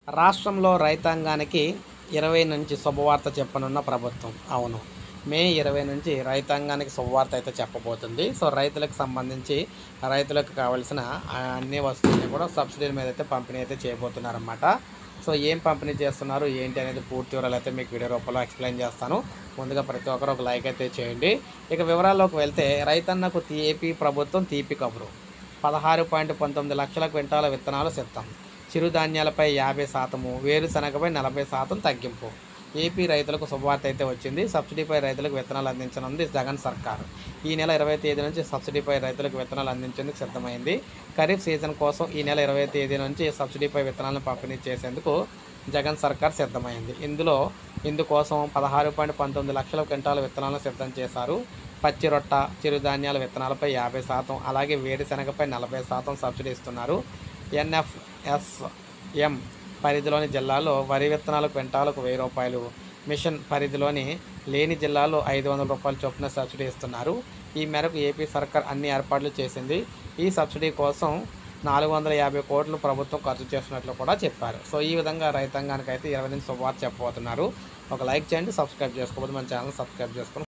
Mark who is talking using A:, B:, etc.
A: రాష్ట్రంలో రైతాంగానికి 20 నుంచి శుభవార్త చెప్పనున్న ప్రభుత్వం. అవును. మే 20 నుంచి రైతాంగానికి శుభవార్త అయితే చెప్పబోతుంది. సో, రైతులకు సంబంధించి రైతులకు కావాల్సిన అన్ని వస్తువుల్ని కూడా సబ్సిడీల మీద అయితే పంపిణీ అయితే చేయబోతున్నారన్నమాట. సో, ఏం పంపిణీ చేస్తున్నారు, ఏంటి అనేది పూర్తి వివరాలు అయితే మీకు వీడియో రూపంలో ఎక్స్‌ప్లెయిన్ చేస్తాను. ముందుగా ప్రతి ఒక్కరు ఒక లైక్ అయితే చేయండి. ఇక వివరాల్లోకి వెళ్తే రైతన్నకు ఏపీ ప్రభుత్వం తీపి కబురు. 16.19 లక్షల క్వింటాల విత్తనాలు సిద్ధం. చిరుధాన్యాలపై 50%, వేరుశనగపై 40% తగ్గింపు. ఏపీ రైతులకు శుభవార్త అయితే వచ్చింది. సబ్సిడీపై రైతులకు విత్తనాలు అందించనుంది జగన్ సర్కార్. ఈ నెల 20 తేదీ నుంచి సబ్సిడీపై రైతులకు విత్తనాలు అందించేందుకు సిద్ధమైంది. ఖరీఫ్ సీజన్ కోసం ఈ నెల 20 తేదీ నుంచి సబ్సిడీపై విత్తనాలను పంపిణీ చేసేందుకు జగన్ సర్కార్ సిద్ధమైంది. ఇందుకోసం 16.19 లక్షల క్వింటాల విత్తనాలను సిద్ధం చేశారు. పచ్చి రొట్ట, చిరుధాన్యాల విత్తనాలపై 50%, అలాగే వేరుశనగపై 40% సబ్సిడీ ఇస్తున్నారు. ఎన్ఎఫ్ఎస్ఎం పరిధిలోని జిల్లాల్లో వరి విత్తనాలు క్వింటాలకు రూ. 1000, మిషన్ పరిధిలోని లేని జిల్లాల్లో రూ. 500 చొప్పున సబ్సిడీ ఇస్తున్నారు. ఈ మేరకు ఏపీ సర్కార్ అన్ని ఏర్పాట్లు చేసింది. ఈ సబ్సిడీ కోసం 450 కోట్లు ప్రభుత్వం ఖర్చు చేస్తున్నట్లు కూడా చెప్పారు. సో, ఈ విధంగా రైతాంగానికి అయితే 20 నుంచి శుభవార్త చెప్పబోతున్నారు. ఒక లైక్ చేయండి, సబ్స్క్రైబ్ చేసుకోకపోతే మన ఛానల్ సబ్స్క్రైబ్ చేసుకొని